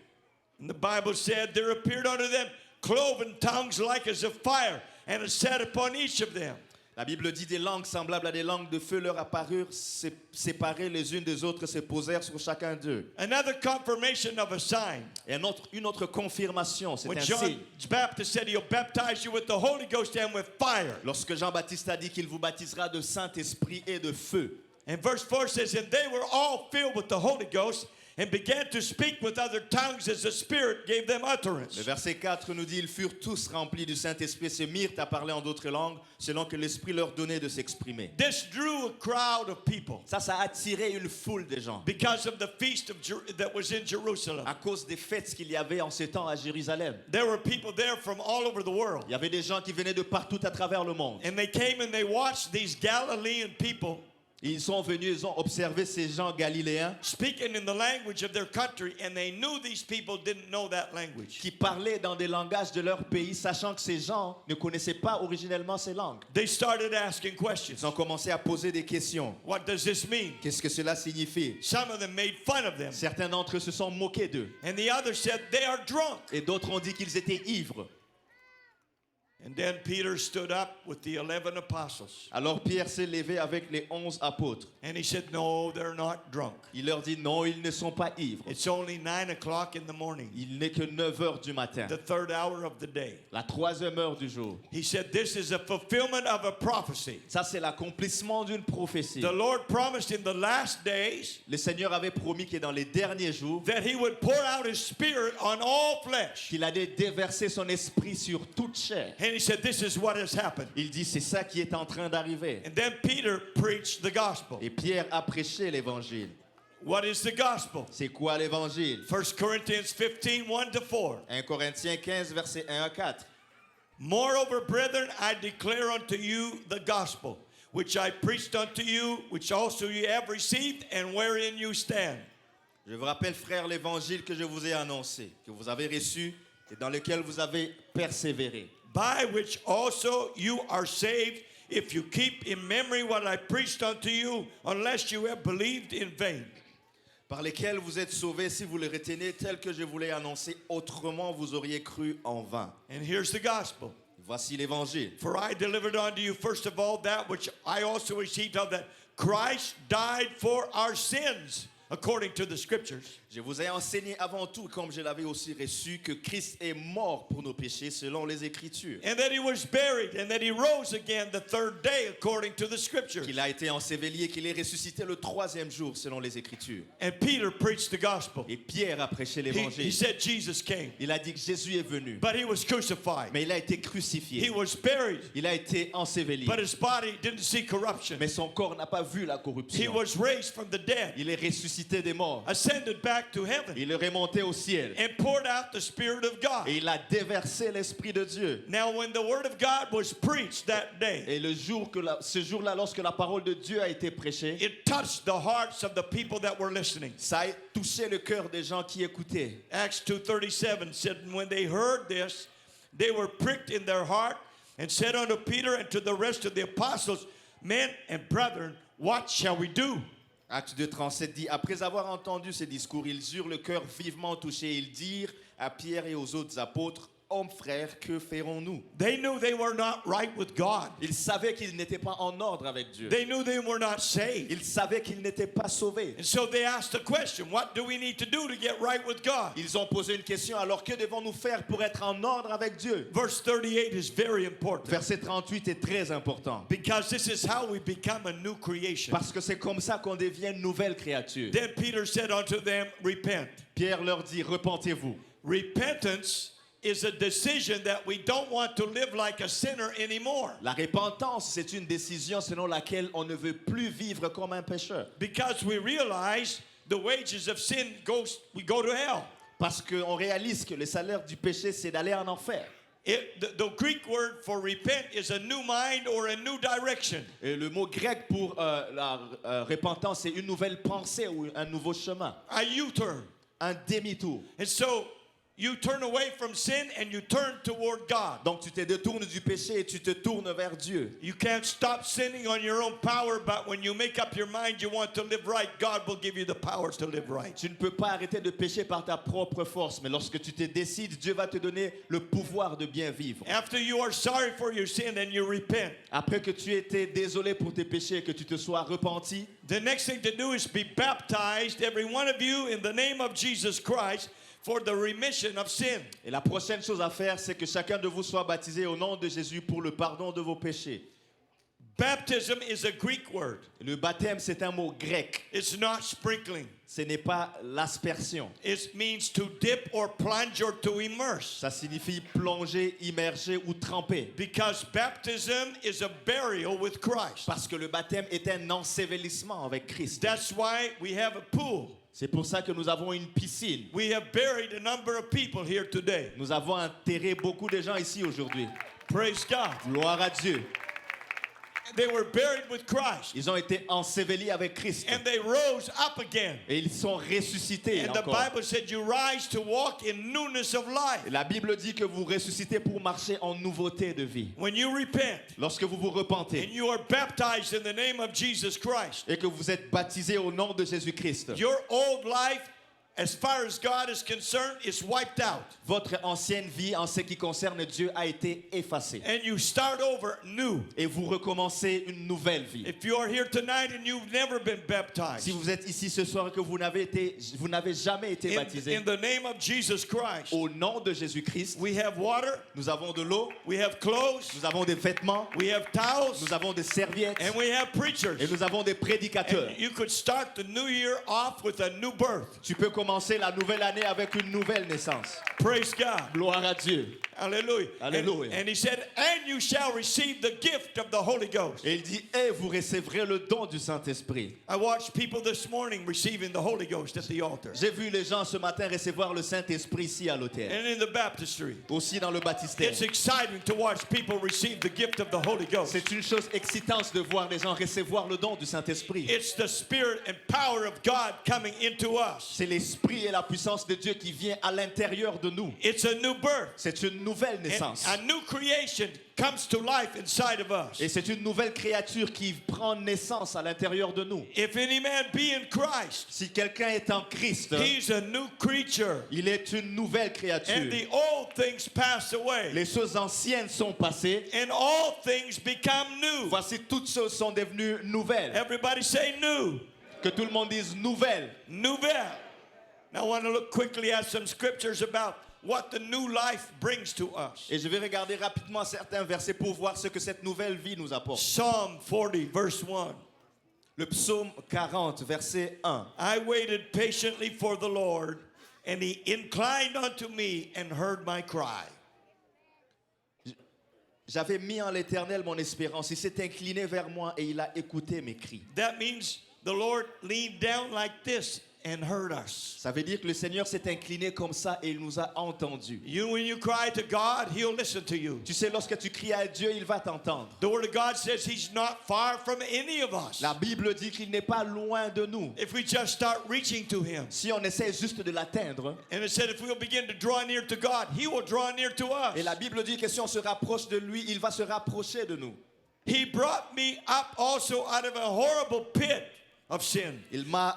B: And the Bible said there appeared unto them cloven tongues like as of fire, and it sat upon each of them.
A: La Bible dit des langues semblables à des langues de feu leur apparurent, séparées les unes des autres, se posèrent sur chacun d'eux.
B: Another confirmation of a sign.
A: Et une autre confirmation, c'est
B: When
A: un
B: John
A: signe.
B: the Baptist said he'll baptize you with the Holy Ghost and with fire.
A: Lorsque Jean-Baptiste a dit qu'il vous baptisera de Saint-Esprit et de feu.
B: And verse 4 says, "And they were all filled with the Holy Ghost and began to speak with other tongues as the Spirit gave them utterance."
A: Le verset 4 nous dit, ils furent tous remplis du Saint-Esprit, se mirent à parler en d'autres langues, selon que l'Esprit leur donnait de s'exprimer.
B: This drew a crowd of people
A: Ça a attiré une foule de gens.
B: because of the feast of that was in Jerusalem.
A: À cause des fêtes qu'il y avait en ce temps à Jérusalem.
B: There were people there from all over the world.
A: Il y avait des gens qui venaient de partout à travers le monde.
B: And they came and they watched these Galilean people
A: Ils sont venus, ils ont observé ces gens galiléens
B: speaking in the language of their country, and they knew these people didn't know that language.
A: qui parlaient dans des langages de leur pays, sachant que ces gens ne connaissaient pas originellement ces langues.
B: They started asking questions.
A: Ils ont commencé à poser des questions.
B: What does this mean?
A: Qu'est-ce que cela signifie?
B: Some of them made fun of them.
A: Certains d'entre eux se sont moqués d'eux.
B: And the others said they are drunk.
A: Et d'autres ont dit qu'ils étaient ivres.
B: And then Peter stood up with the 11 apostles.
A: Alors Pierre s'est levé avec les 11 apôtres.
B: And he said, "No, they're not drunk.
A: Il leur dit non, ils ne sont pas ivres.
B: It's only 9 o'clock in the morning,
A: Il n'est que 9 heures du matin,
B: the third hour of the day."
A: la 3e heure du jour.
B: He said, "This is a fulfillment of a prophecy.
A: Ça, c'est l'accomplissement d'une prophétie.
B: The Lord promised in the last days
A: Le Seigneur avait promis que dans les derniers jours,
B: that he would pour out his Spirit on all flesh."
A: qu'il allait déverser son esprit sur toute chair.
B: And he said, "This is what has happened."
A: Il dit, c'est ça qui est en train d'arriver.
B: And then Peter preached the gospel.
A: Et Pierre a prêché l'évangile.
B: What is the gospel?
A: C'est quoi l'évangile?
B: 1 Corinthians 15, 1-4.
A: 1 Corinthiens 15, verset 1 à 4.
B: "Moreover, brethren, I declare unto you the gospel, which I preached unto you, which also ye have received, and wherein you stand."
A: Je vous rappelle, frères, l'évangile que je vous ai annoncé, que vous avez reçu et dans lequel vous avez persévéré.
B: "By which also you are saved, if you keep in memory what I preached unto you, unless you have believed in vain."
A: Par lesquels vous êtes sauvés si vous le retenez tel que je vous l'ai annoncé, autrement vous auriez cru en vain.
B: And here's the gospel.
A: Voici l'évangile.
B: "For I delivered unto you first of all that which I also received of, that Christ died for our sins, according to the scriptures.
A: Je vous ai enseigné avant tout, comme je l'avais aussi reçu, que Christ est mort pour nos péchés selon les Écritures.
B: And that he was buried, and that he rose again the third day, according to the scriptures."
A: Qu'il a été enseveli, qu'il est ressuscité le 3e jour selon les Écritures.
B: And Peter preached the gospel.
A: Et Pierre a prêché
B: He
A: l'évangile.
B: said Jesus came,
A: Il a dit que Jésus est venu,
B: but he was crucified.
A: mais il a été
B: He
A: crucifié.
B: was buried,
A: Il a été enseveli,
B: but his body didn't see corruption.
A: mais son corps n'a pas vu la
B: He
A: corruption.
B: was raised from the dead,
A: Il est ressuscité des morts.
B: ascended back to heaven,
A: Il est remonté au ciel.
B: and poured out the Spirit of God.
A: Et il a déversé l'Esprit de Dieu.
B: Now, when the word of God was preached that day,
A: Et ce jour-là, lorsque la parole de Dieu a été prêchée,
B: it touched the hearts of the people that were listening.
A: ça a touché le cœur des gens qui écoutaient.
B: Acts 2:37 said, "When they heard this, they were pricked in their heart and said unto Peter and to the rest of the apostles, Men and brethren, what shall we do?
A: Acte 2:37 dit, après avoir entendu ces discours, ils eurent le cœur vivement touché. Ils dirent à Pierre et aux autres apôtres, hommes frères, que ferons-nous?
B: They knew they were not right with God.
A: Ils savaient qu'ils n'étaient pas en ordre avec Dieu.
B: They knew they were not saved.
A: Ils savaient qu'ils n'étaient pas sauvés.
B: And so they asked the question, what do we need to do to get right with God?
A: Ils ont posé une question, alors que devons-nous faire pour être en ordre avec Dieu?
B: Verse 38 is very important.
A: Verset 38 est très important.
B: Because this is how we become a new creation.
A: Parce que c'est comme ça qu'on devient une nouvelle créature.
B: Then Peter said unto them, Repent.
A: Pierre leur dit, repentez-vous.
B: Repentance is a decision that we don't want to live like a sinner anymore.
A: La repentance, c'est une décision selon laquelle on ne veut plus vivre comme un pécheur.
B: Because we realize the wages of sin we go to hell.
A: Parce qu'on réalise que le salaire du péché, c'est d'aller en enfer.
B: The Greek word for repent is a new mind or a new direction.
A: Et le mot grec pour la repentance, c'est une nouvelle pensée ou un nouveau chemin.
B: A U-turn.
A: Un demi-tour.
B: And so you turn away from sin and you turn toward God.
A: Donc tu te détournes du péché et tu te tournes vers Dieu.
B: You can't stop sinning on your own power, but when you make up your mind you want to live right, God will give you the powers to live right.
A: Tu ne peux pas arrêter de pécher par ta propre force, mais lorsque tu te décides, Dieu va te donner le pouvoir de bien vivre.
B: After you are sorry for your sin and you repent,
A: Après que tu étais désolé pour tes péchés et que tu te sois repenti,
B: the next thing to do is be baptized, every one of you, in the name of Jesus Christ, for the remission of sin.
A: et la prochaine chose à faire, c'est que chacun de vous soit baptisé au nom de Jésus pour le pardon de vos péchés.
B: Baptism is a Greek word.
A: Le baptême, c'est un mot grec.
B: It's not sprinkling.
A: Ce n'est pas l'aspersion.
B: It means to dip or plunge or to immerse.
A: Ça signifie plonger, immerger ou tremper.
B: Because baptism is a burial with Christ.
A: Parce que le baptême est un ensevelissement avec Christ.
B: That's why we have a pool.
A: C'est pour ça que nous avons une piscine.
B: We have buried a number of people here today.
A: Nous avons enterré beaucoup de gens ici aujourd'hui.
B: Praise God.
A: Gloire à Dieu.
B: They were buried with Christ.
A: Ils ont été ensevelis avec Christ.
B: And they rose up again.
A: Et ils sont ressuscités
B: And the
A: encore.
B: Bible said you rise to walk in newness of life.
A: La Bible dit que vous ressuscitez pour marcher en nouveauté de vie.
B: When you repent
A: Lorsque vous vous repentez
B: and you are baptized in the name of Jesus Christ,
A: et que vous êtes baptisé au nom de Jésus-Christ,
B: your old life, as far as God is concerned, is wiped out.
A: votre ancienne vie en ce qui concerne Dieu a été effacée.
B: And you start over new.
A: Et vous recommencez une nouvelle vie.
B: If you are here tonight and you've never been baptized,
A: Si vous êtes ici ce soir et que vous n'avez jamais été baptisé,
B: in the name of Jesus Christ,
A: au nom de Jésus-Christ,
B: we have water,
A: nous avons de l'eau,
B: we have clothes,
A: nous avons des vêtements,
B: we have towels,
A: nous avons des serviettes
B: and we have preachers.
A: et nous avons des prédicateurs.
B: And you could start the new year off with a new birth.
A: Tu peux commencer la nouvelle année avec une nouvelle naissance.
B: Praise God.
A: Gloire à Dieu.
B: Hallelujah.
A: Hallelujah.
B: And he said, and you shall receive the gift of the Holy Ghost.
A: Et il dit, et vous recevrez le don du Saint-Esprit.
B: I watched people this morning receiving the Holy Ghost at the altar.
A: J'ai vu les gens ce matin recevoir le Saint-Esprit ici à l'autel.
B: And in the baptistry.
A: Aussi dans le baptistère.
B: It's exciting to watch people receive the gift of the Holy Ghost.
A: C'est une chose excitante de voir les gens recevoir le don du Saint-Esprit.
B: It's the spirit and power of God coming into us.
A: C'est l'Esprit et la puissance de Dieu qui vient à l'intérieur de nous.
B: It's a new birth.
A: C'est une nouvelle naissance.
B: And a new creation comes to life inside of us.
A: Et c'est une nouvelle créature qui prend naissance à l'intérieur de nous.
B: If any man be in Christ,
A: Si quelqu'un est en Christ,
B: he's a new creature.
A: il est une nouvelle créature.
B: And the old things pass away.
A: Les choses anciennes sont passées.
B: And all things become new.
A: Voici, toutes choses sont devenues nouvelles.
B: Everybody say new.
A: Que tout le monde dise nouvelles.
B: Nouvelle. Now I want to look quickly at some scriptures about what the new life brings to us.
A: Et je vais regarder rapidement certains versets pour voir ce que cette nouvelle vie nous apporte.
B: Psalm 40 verse 1.
A: Le psaume 40, verset 1.
B: I waited patiently for the Lord, and he inclined unto me and heard my cry.
A: J'avais mis en l'Éternel mon espérance. Il s'est incliné vers moi et il a écouté mes cris.
B: That means the Lord leaned down like this and heard us.
A: Ça veut dire que le Seigneur s'est incliné comme ça et il nous a entendus.
B: When you cry to God, He'll listen to you.
A: Tu sais, lorsque tu cries à Dieu, il va t'entendre.
B: The Word of God says He's not far from any of us.
A: La Bible dit qu'il n'est pas loin de nous.
B: If we just start reaching to Him.
A: Si on essaie juste de l'atteindre.
B: And it said if we'll begin to draw near to God, He will draw near to us.
A: Et la Bible dit que si on se rapproche de lui, il va se rapprocher de nous.
B: He brought me up also out of a horrible pit of sin.
A: Il m'a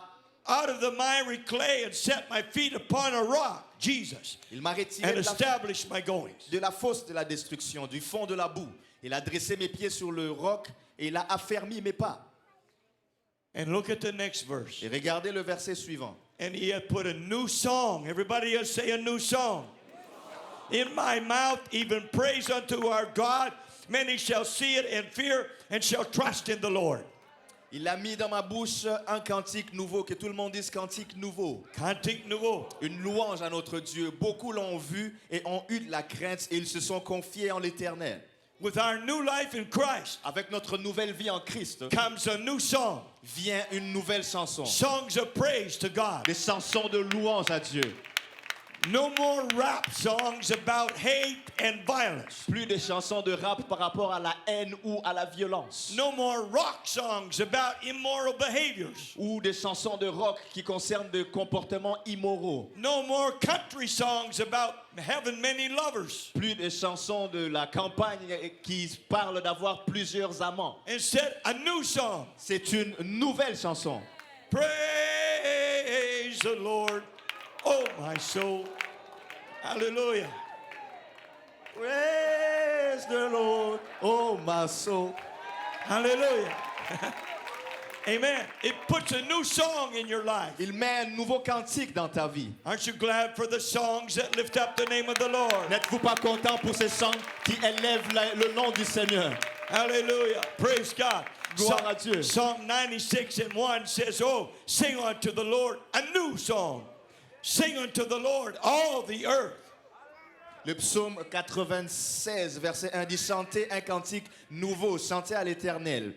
B: Out of the miry clay and set my feet upon a rock, Jesus,
A: retiré
B: and established my goings.
A: de la fosse de la destruction, du fond de la boue. Il a dressé mes pieds sur le roc et il a affermi mes pas.
B: And look at the next verse.
A: Et regardez le verset suivant.
B: And He had put a new song. Everybody else say a new song. In my mouth, even praise unto our God. Many shall see it and fear and shall trust in the Lord.
A: Il a mis dans ma bouche un cantique nouveau, que tout le monde dise cantique nouveau.
B: Cantique nouveau.
A: Une louange à notre Dieu. Beaucoup l'ont vu et ont eu de la crainte et ils se sont confiés en l'Éternel.
B: With our new life in Christ
A: Avec notre nouvelle vie en Christ
B: comes a new song.
A: vient une nouvelle chanson.
B: Songs of praise to God.
A: Des chansons de louange à Dieu.
B: No more rap songs about hate and violence.
A: Plus de chansons de rap par rapport à la haine ou à la violence.
B: No more rock songs about immoral behaviors.
A: Ou des chansons de rock qui concernent des comportements immoraux.
B: No more country songs about having many lovers.
A: Plus de chansons de la campagne qui parlent d'avoir plusieurs amants.
B: Instead, a new song.
A: C'est une nouvelle chanson.
B: Praise the Lord, oh my soul. Hallelujah.
A: Praise the Lord, oh my soul.
B: Hallelujah. Amen. It puts a new song in your life.
A: Il met un nouveau cantique dans ta vie.
B: Aren't you glad for the songs that lift up the name of the Lord?
A: N'êtes-vous pas content pour ces chants qui élèvent le nom du Seigneur?
B: Hallelujah. Praise God.
A: Gloire à Dieu.
B: Psalm 96:1 says, oh, sing unto the Lord a new song. Sing unto the Lord all the earth.
A: Le psaume 96, verset 1 dit chantez un cantique nouveau, chantez à l'Éternel.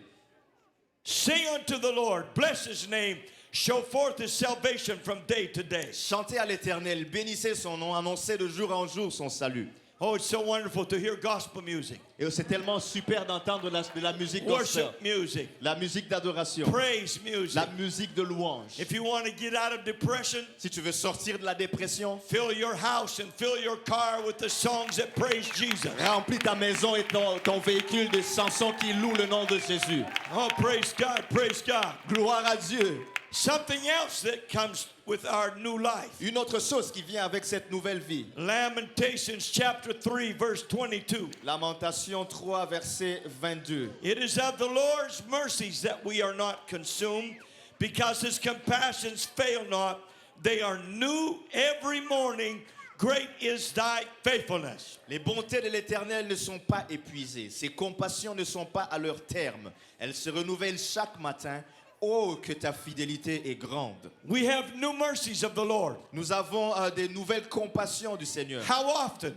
B: Sing unto the Lord, bless His name, show forth His salvation from day to day.
A: Chantez à l'Éternel, bénissez son nom, annoncez de jour en jour son salut.
B: Oh, it's so wonderful to hear gospel music,
A: Et c'est tellement super d'entendre de la musique gospel,
B: worship music,
A: la musique d'adoration,
B: praise music.
A: la musique de louange.
B: If you want to get out of depression,
A: Si tu veux sortir de la dépression,
B: fill your house and fill your car with the songs that praise Jesus.
A: remplis ta maison et ton véhicule de chansons qui louent le nom de Jésus.
B: Oh, praise God, praise God.
A: Gloire à Dieu.
B: Something else that comes with our new life.
A: Une autre chose qui vient avec cette nouvelle vie.
B: Lamentations chapter 3 verse 22.
A: Lamentation 3, verset 22.
B: It is of the Lord's mercies that we are not consumed, because His compassions fail not. They are new every morning. Great is thy faithfulness.
A: Les bontés de l'Éternel ne sont pas épuisées. Ses compassions ne sont pas à leur terme. Elles se renouvellent chaque matin. Oh, que ta fidélité est grande.
B: We have new mercies of the Lord.
A: Nous avons des nouvelles compassions du Seigneur.
B: How often?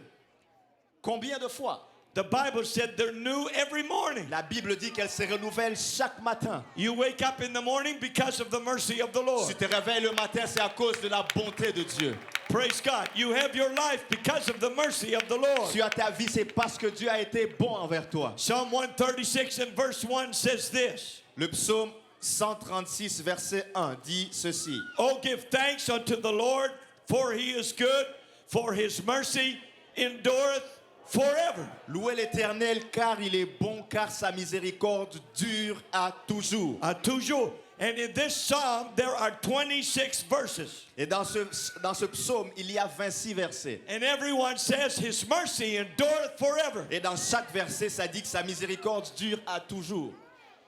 A: Combien de fois?
B: The Bible said they're new every morning.
A: La Bible dit qu'elles se renouvellent chaque matin.
B: You wake up in the morning because of the mercy of the Lord.
A: Si tu te réveilles le matin, c'est à cause de la bonté de Dieu.
B: Praise God. You have your life because of the mercy of the Lord.
A: Tu as ta vie, c'est parce que Dieu a été bon envers toi.
B: Psalm 136 and verse 1 says this.
A: Le psaume 136, verset 1 dit ceci.
B: Oh, give thanks unto the Lord, for He is good, for His mercy endureth forever.
A: Louez l'Éternel car il est bon, car sa miséricorde dure à toujours.
B: À toujours. And in this psalm, there are 26 verses.
A: Et dans ce psaume, il y a 26 versets.
B: And everyone says His mercy endureth forever.
A: Et dans chaque verset, ça dit que sa miséricorde dure à toujours.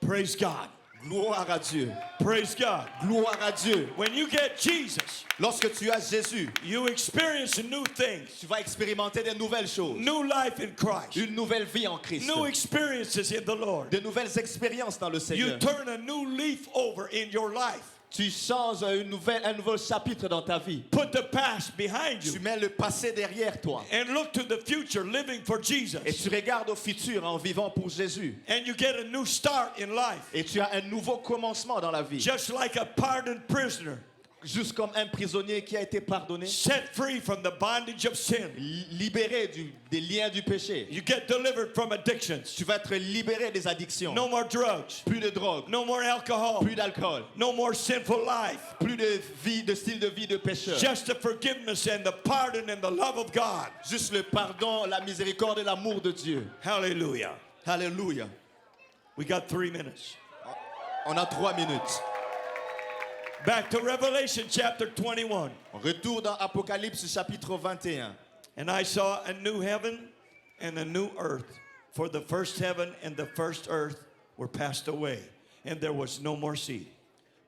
B: Praise God.
A: Gloire à Dieu.
B: Praise God.
A: Gloire à Dieu.
B: When you get Jesus,
A: Lorsque tu as Jésus,
B: you experience new things.
A: tu vas expérimenter de nouvelles choses.
B: New life in Christ.
A: Une nouvelle vie en Christ.
B: New experiences in the Lord.
A: De nouvelles expériences dans le
B: You
A: Seigneur.
B: turn a new leaf over in your life.
A: Tu changes un nouveau chapitre dans ta vie.
B: Put the past behind
A: Tu
B: you
A: mets le passé derrière toi.
B: and look to the future living for Jesus.
A: Et tu regardes au futur en vivant pour Jésus.
B: And you get a new start in life.
A: Et tu as un nouveau commencement dans la vie.
B: Just like a pardoned prisoner
A: juste comme un prisonnier qui a été pardonné,
B: set free from the bondage of sin.
A: libéré des liens du péché.
B: You get delivered from addictions.
A: Tu vas être libéré des addictions.
B: No more drugs.
A: Plus de drogue,
B: No more alcohol.
A: plus d'alcool,
B: No more sinful life.
A: plus de vie, de style de vie de pécheur.
B: Just the forgiveness and the pardon and the love of God.
A: Juste le pardon, la miséricorde et l'amour de Dieu.
B: Hallelujah.
A: Alléluia.
B: We got 3 minutes.
A: On a 3 minutes.
B: Back to Revelation chapter 21.
A: On retourne dans Apocalypse chapitre 21.
B: And I saw a new heaven and a new earth. For the first heaven and the first earth were passed away, and there was no more sea.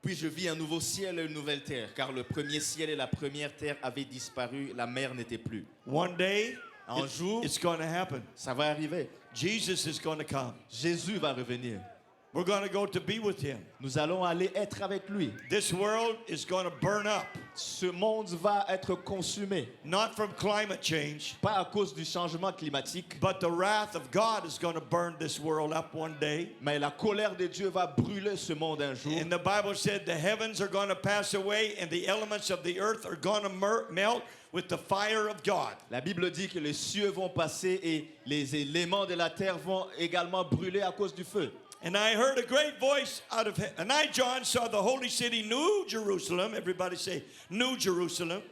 A: Puis je vis un nouveau ciel et une nouvelle terre, car le premier ciel et la première terre avaient disparu, la mer n'était plus.
B: One day,
A: Un jour,
B: it's going to happen.
A: ça va arriver.
B: Jesus is going to come.
A: Jésus va revenir.
B: We're going to go to be with him.
A: Nous allons aller être avec lui.
B: This world is going to burn up,
A: Ce monde va être consumé,
B: not from climate change,
A: pas à cause du changement climatique,
B: but the wrath of God is going to burn this world up one day.
A: mais la colère de Dieu va brûler ce monde un jour.
B: And the Bible said the heavens are going to pass away and the elements of the earth are going to melt with the fire of God.
A: La Bible dit que les cieux vont passer et les éléments de la terre vont également brûler à cause du feu.
B: And I heard a great voice out of heaven. And I, John, saw the holy city, New Jerusalem. Everybody say, New Jerusalem.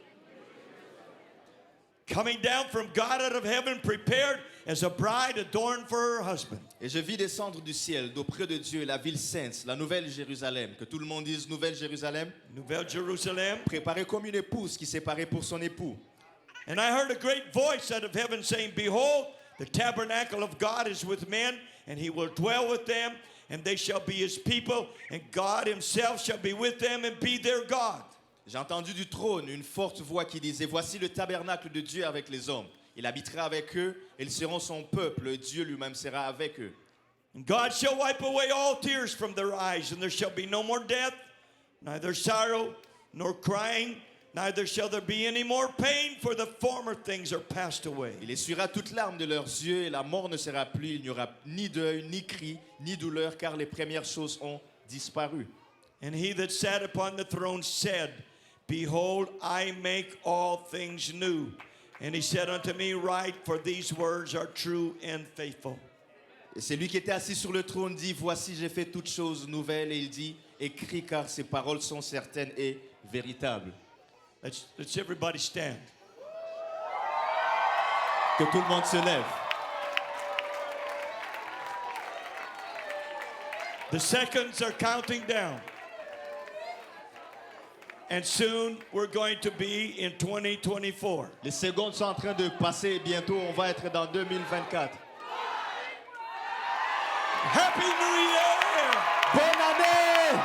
B: Coming down from God out of heaven, prepared as a bride adorned for her husband.
A: Et je vis descendre du ciel, d'auprès de Dieu, la ville sainte, la nouvelle Jérusalem. Que tout le monde dise nouvelle Jérusalem.
B: Nouvelle Jerusalem.
A: Préparée comme une épouse qui s'est parée pour son époux.
B: And I heard a great voice out of heaven saying, Behold, the tabernacle of God is with men, and he will dwell with them, and they shall be his people, and God himself shall be with them and be their God.
A: J'ai entendu du trône une forte voix qui disait, voici le tabernacle de Dieu avec les hommes. Il habitera avec eux, et ils seront son peuple, et Dieu lui-même sera avec eux.
B: And God shall wipe away all tears from their eyes, and there shall be no more death, neither sorrow, nor crying, neither shall there be any more pain, for the former things are passed away.
A: Il essuiera toutes larmes de leurs yeux, et la mort ne sera plus. Il n'y aura ni deuil, ni cri, ni douleur, car les premières choses ont disparu.
B: And he that sat upon the throne said, Behold, I make all things new. And he said unto me, Write, for these words are true and faithful.
A: Et c'est lui qui était assis sur le trône dit, voici j'ai fait toutes choses nouvelles. Et il dit, écris car ces paroles sont certaines et véritables.
B: Let's everybody stand.
A: Que tout le monde se lève.
B: The seconds are counting down. And soon we're going to be in 2024.
A: Les secondes sont en train de passer et bientôt on va être dans 2024.
B: Happy New Year!
A: Bonne année!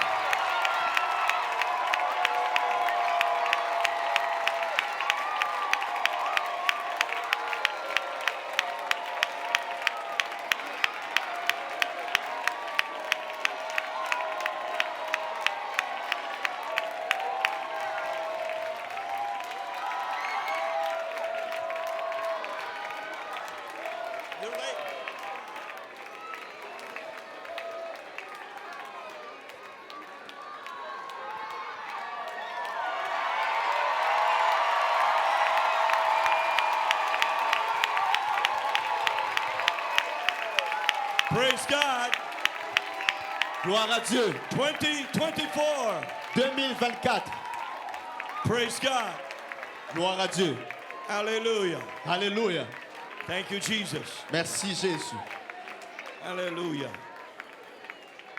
B: You're late. Praise God.
A: Gloire à Dieu.
B: 2024.
A: 2024.
B: Praise God.
A: Gloire à Dieu.
B: Hallelujah.
A: Alléluia.
B: Thank you, Jesus.
A: Merci Jésus.
B: Hallelujah.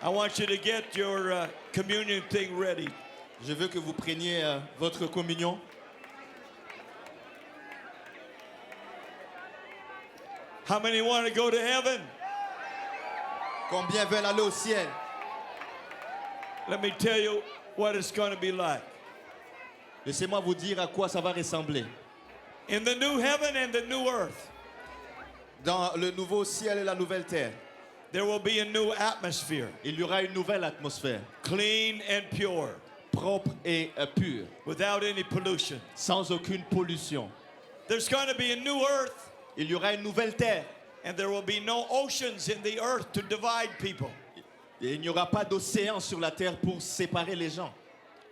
B: I want you to get your communion thing ready.
A: Je veux que vous preniez votre communion.
B: How many want to go to heaven?
A: Combien veulent aller au ciel?
B: Let me tell you what it's going to be like.
A: Laissez-moi vous dire à quoi ça va ressembler.
B: In the new heaven and the new earth,
A: Dans le nouveau ciel et la nouvelle terre,
B: there will be a new atmosphere,
A: il y aura une nouvelle atmosphère,
B: clean and pure,
A: propre et pure,
B: without any pollution.
A: sans aucune pollution.
B: There's going to be a new earth,
A: Il y aura une nouvelle terre
B: and there will be no oceans in the earth to divide people.
A: et il n'y aura pas d'océan sur la terre pour séparer les gens.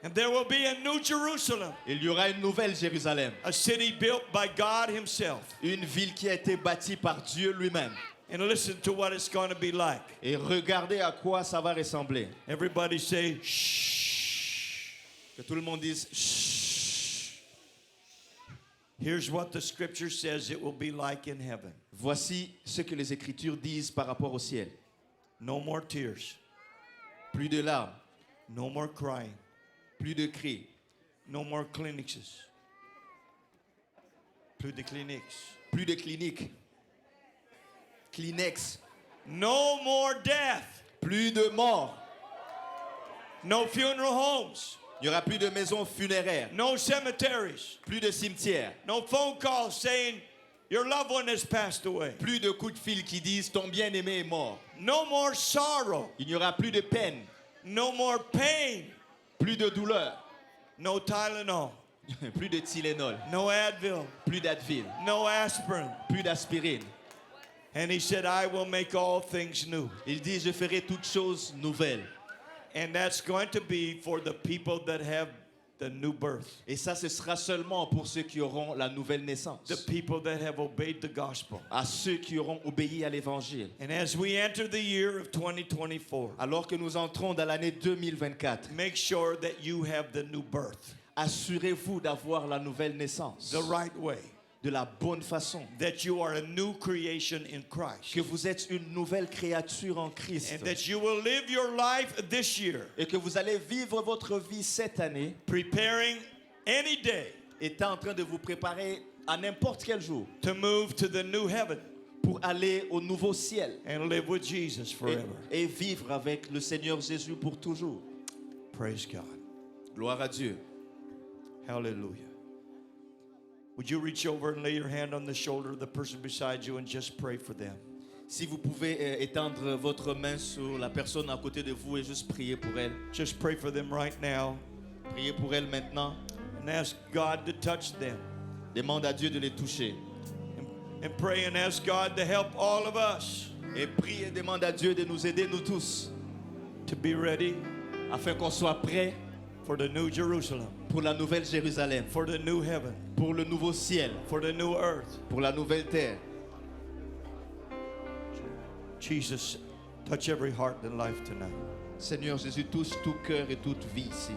B: And there will be a new Jerusalem,
A: Il y aura une nouvelle Jérusalem,
B: a city built by God himself.
A: une ville qui a été bâtie par Dieu lui-même.
B: And listen to what it's going to be like.
A: Et regardez à quoi ça va ressembler.
B: Everybody say, shh.
A: Que tout le monde dise chut.
B: Here's what the scripture says it will be like in heaven.
A: Voici ce que les Écritures disent par rapport au ciel.
B: No more tears,
A: Plus de larmes,
B: no more crying,
A: plus de cris,
B: no more clinics. Plus de clinics.
A: plus de cliniques, Kleenex,
B: No more death.
A: plus de morts.
B: No funeral homes.
A: Il n'y aura plus de maisons funéraires,
B: No cemeteries.
A: plus de cimetières,
B: No phone calls saying your loved one has passed away.
A: plus de coups de fil qui disent ton bien-aimé est mort.
B: No more sorrow.
A: Il n'y aura plus de peine,
B: No more pain.
A: plus de douleur,
B: No Tylenol.
A: plus de Tylenol,
B: No Advil.
A: plus d'Advil,
B: No aspirin.
A: plus d'aspirine.
B: And he said, I will make all things new.
A: Il dit, je ferai toutes choses nouvelles.
B: And that's going to be for the people that have the new birth.
A: Et ça, ce sera seulement pour ceux qui auront la nouvelle naissance.
B: The people that have obeyed the gospel.
A: À ceux qui auront obéi à l'évangile.
B: And as we enter the year of 2024,
A: Alors que nous entrons dans l'année 2024,
B: make sure that you have the new birth
A: assurez-vous d'avoir la nouvelle naissance
B: the right way.
A: de la bonne façon.
B: That you are a new creation in Christ.
A: Que vous êtes une nouvelle créature en Christ.
B: And that you will live your life this year
A: Et que vous allez vivre votre vie cette année,
B: preparing any day
A: étant en train de vous préparer à n'importe quel jour
B: to move to the new heaven
A: pour aller au nouveau ciel
B: and live with Jesus forever.
A: et vivre avec le Seigneur Jésus pour toujours.
B: Praise God.
A: Gloire à Dieu.
B: Hallelujah. Would you reach over and lay your hand on the shoulder of the person beside you and just pray for them?
A: Si vous pouvez étendre votre main sur la personne à côté de vous et juste prier pour elle.
B: Just pray for them right now
A: Priez pour elle maintenant.
B: and ask God to touch them.
A: Demande à Dieu de les toucher.
B: And pray and ask God to help all of us
A: Et prie et demande à Dieu de nous aider, nous tous,
B: to be ready
A: afin qu'on soit prêts
B: for the new Jerusalem,
A: pour la nouvelle Jérusalem,
B: for the new heaven,
A: pour le nouveau ciel,
B: for the new earth.
A: pour la nouvelle terre.
B: Jesus, touch every heart and life tonight.
A: Seigneur Jésus, touche tout cœur et toute vie ici.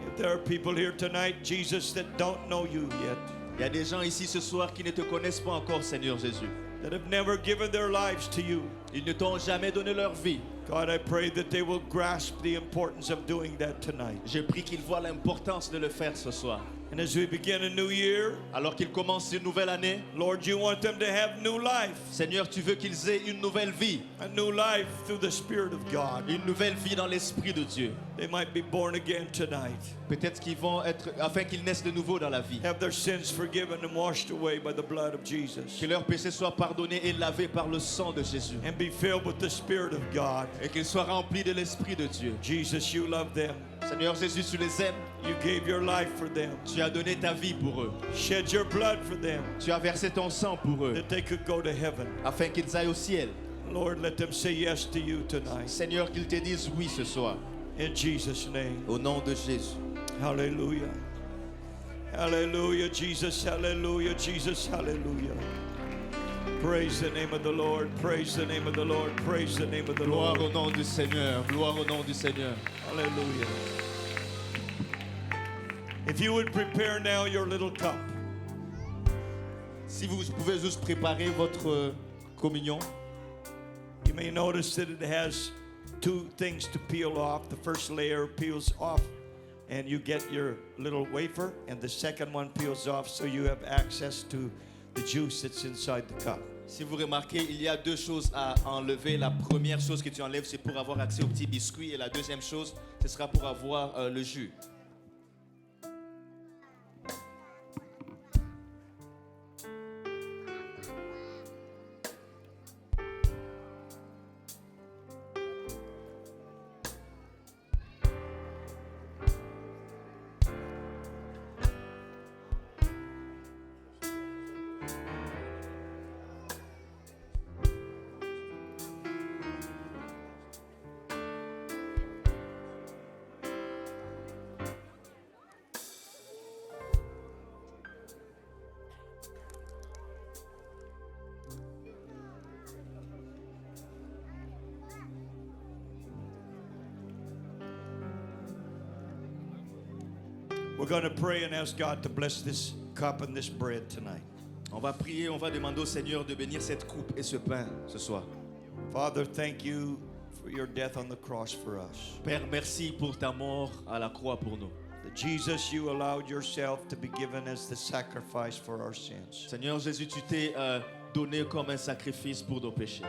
B: If there are people here tonight, Jesus, that don't know you yet,
A: Il y a des gens ici ce soir qui ne te connaissent pas encore, Seigneur Jésus.
B: that have never given their lives to you,
A: Ils ne t'ont jamais donné leur vie.
B: God, I pray that they will grasp the importance of doing that tonight.
A: Je prie qu'ils voient l'importance de le faire ce soir.
B: And as we begin a new year,
A: Alors qu'ils commencent une nouvelle année,
B: Lord, you want them to have new life,
A: Seigneur, tu veux qu'ils aient une nouvelle vie.
B: a new life through the Spirit of God.
A: Une nouvelle vie dans l'Esprit de Dieu.
B: They might be born again tonight,
A: Peut-être qu'ils vont être, afin qu'ils naissent de nouveau dans la vie.
B: have their sins forgiven and washed away by the blood of Jesus,
A: Que leurs péchés soient pardonnés et lavés par le sang de Jésus.
B: and be filled with the Spirit of God.
A: Et qu'ils soient remplis de l'Esprit de Dieu.
B: Jesus, you love them.
A: Seigneur Jésus, tu les aimes.
B: You gave your life for them,
A: Tu as donné ta vie pour eux.
B: shed your blood for them,
A: Tu as versé ton sang pour eux.
B: that they could go to heaven.
A: Afin qu'ils aillent au ciel.
B: Lord, let them say yes to you tonight.
A: Seigneur, qu'ils te disent oui ce soir.
B: In Jesus' name.
A: Au nom de Jésus.
B: Hallelujah. Hallelujah, Jesus. Hallelujah, Jesus. Hallelujah. Praise the name of the Lord. Praise the name of the Lord. Praise the name of the
A: Gloire
B: Lord.
A: au nom du Seigneur. Gloire au nom du Seigneur.
B: Hallelujah. If you would prepare now your little cup.
A: Si vous pouvez juste préparer votre communion.
B: You may notice that it has two things to peel off. The first layer peels off and you get your little wafer, and the second one peels off so you have access to the juice that's inside the cup.
A: Si vous remarquez, il y a deux choses à enlever. La première chose que tu enlèves, c'est pour avoir accès au petit biscuit. Et la deuxième chose, ce sera pour avoir le jus.
B: We're going to pray and ask God to bless this cup and this bread tonight.
A: On va prier, on va demander au Seigneur de bénir cette coupe et ce pain ce soir.
B: Father, thank you for your death on the cross for us.
A: Père, merci pour ta mort à la croix pour nous.
B: That Jesus, you allowed yourself to be given as the sacrifice for our sins.
A: Seigneur Jésus, tu t'es donné comme un sacrifice pour nos péchés.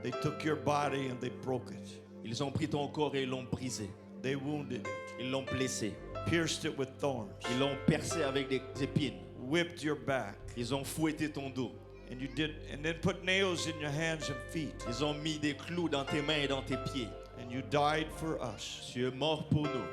B: They took your body and they broke it.
A: Ils ont pris ton corps et ils l'ont brisé.
B: They wounded it,
A: Ils l'ont blessé.
B: pierced it with thorns,
A: Ils l'ont percé avec des épines.
B: whipped your back,
A: Ils ont fouetté ton dos.
B: and then put nails in your hands and feet,
A: Ils ont mis des clous dans tes mains et dans tes pieds.
B: and you died for us.
A: Tu es mort pour nous.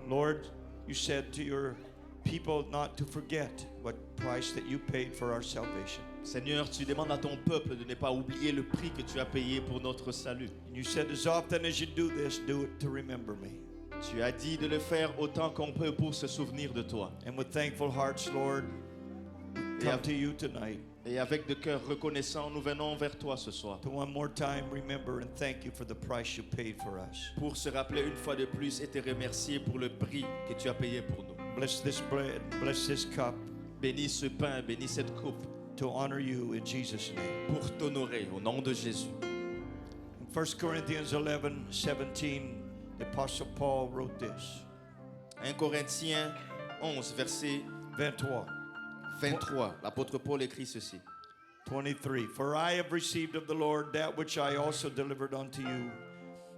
B: Lord, you said to your people not to forget what price that you paid for our salvation.
A: Seigneur, tu demandes à ton peuple de ne pas oublier le prix que tu as payé pour notre salut.
B: And you said, as often as you do this, do it to remember me.
A: Tu as dit de le faire autant qu'on peut pour se souvenir de toi.
B: And with thankful hearts, Lord, we come to you tonight
A: Et avec de cœur reconnaissant, nous venons vers toi ce soir
B: to one more time remember and thank you for the price you paid for us.
A: pour se rappeler une fois de plus et te remercier pour le prix que tu as payé pour nous.
B: Bless this bread, bless this cup
A: Bénis ce pain, bénis cette coupe
B: to honor you in Jesus' name.
A: pour t'honorer au nom de Jésus.
B: In 1 Corinthians 11:17, the Apostle Paul wrote this.
A: 1 Corinthiens 11, verset
B: 23.
A: 23. L'apôtre Paul écrit ceci.
B: 23. For I have received of the Lord that which I also delivered unto you,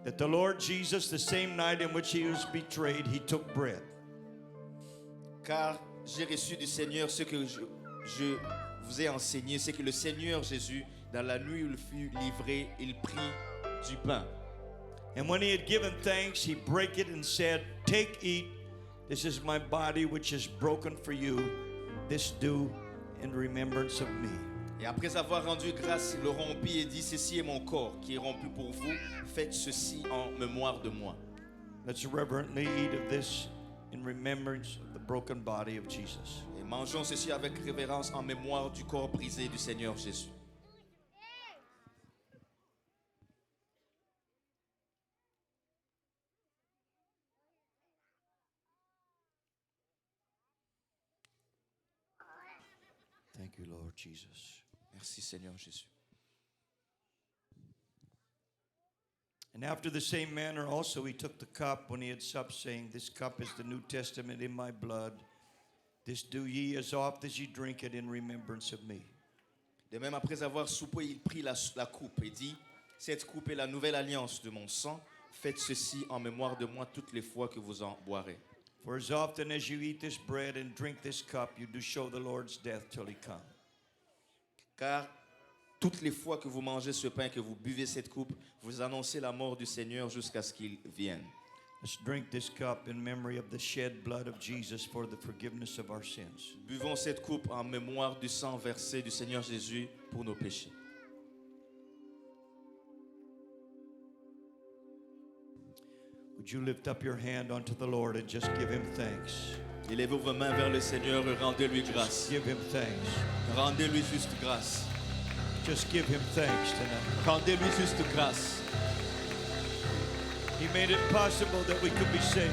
B: that the Lord Jesus, the same night in which he was betrayed, he took bread.
A: Car j'ai reçu du Seigneur ce que je vous ai enseigné, c'est que le Seigneur Jésus, dans la nuit où il fut livré, il prit du pain.
B: And when he had given thanks, he brake it and said, Take, eat, this is my body which is broken for you. This do in remembrance of me.
A: Et après avoir rendu grâce, il le rompit et dit, ceci est mon corps qui est rompu pour vous, faites ceci en mémoire de moi.
B: Let's reverently eat of this in remembrance of the broken body of Jesus.
A: Et mangeons ceci avec révérence en mémoire du corps brisé du Seigneur Jésus.
B: Thank you, Lord Jesus.
A: Merci Seigneur Jésus.
B: And after the same manner also he took the cup when he had supped, saying, This cup is the New Testament in my blood. This do ye as oft as ye drink it in remembrance of me.
A: De même, après avoir soupé, il prit la coupe et dit, cette coupe est la nouvelle alliance de mon sang. Faites ceci en mémoire de moi toutes les fois que vous en boirez.
B: For as often as you eat this bread and drink this cup, you do show the Lord's death till he come.
A: Car toutes les fois que vous mangez ce pain, que vous buvez cette coupe, vous annoncez la mort du Seigneur jusqu'à ce qu'il vienne.
B: Let's drink this cup in memory of the shed blood of Jesus for the forgiveness of our sins.
A: Buvons cette coupe en mémoire du sang versé du Seigneur Jésus pour nos péchés.
B: Would you lift up your hand unto the Lord and just give him thanks?
A: Élevez vos mains vers le Seigneur et rendez-lui grâce.
B: Give him thanks.
A: Rendez-lui juste grâce.
B: Just give him thanks tonight.
A: Rendez-lui juste grâce.
B: He made it possible that we could be saved.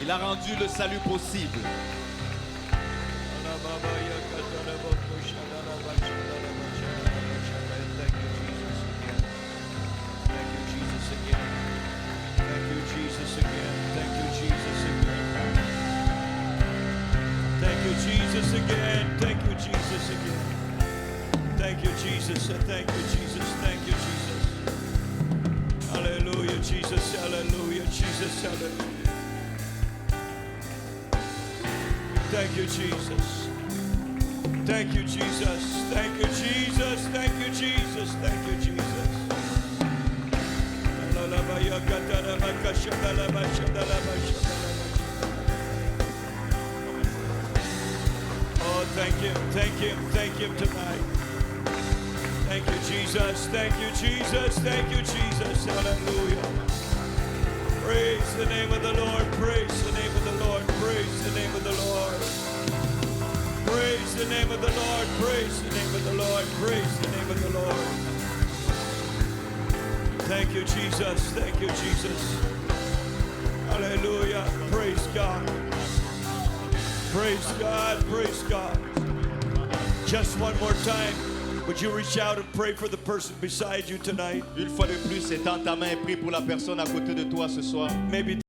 A: Il a rendu le salut possible.
B: Thank you, Jesus, again. Thank you, Jesus, again. Thank you, Jesus, again. Thank you, Jesus, again. Thank you, Jesus. Thank you, Jesus. Thank you, Jesus. Hallelujah, Jesus. Hallelujah, Jesus. Hallelujah. Thank you, Jesus. Thank you, Jesus. Thank you, Jesus. Thank you, Jesus. Thank you, Jesus. Oh, thank Him, thank Him, thank Him tonight. Thank you, Jesus. Thank you, Jesus. Thank you, Jesus. Hallelujah. Praise the name of the Lord. Praise the name of the Lord. Praise the name of the Lord. Praise the name of the Lord. Praise the name of the Lord. Praise the name of the Lord. Thank you, Jesus. Thank you, Jesus. Hallelujah. Praise God. Praise God, praise God. Just one more time, would you reach out and pray for the person beside you tonight?
A: Une fois de plus, étends ta main et prie pour la personne à côté de toi ce soir.
B: Maybe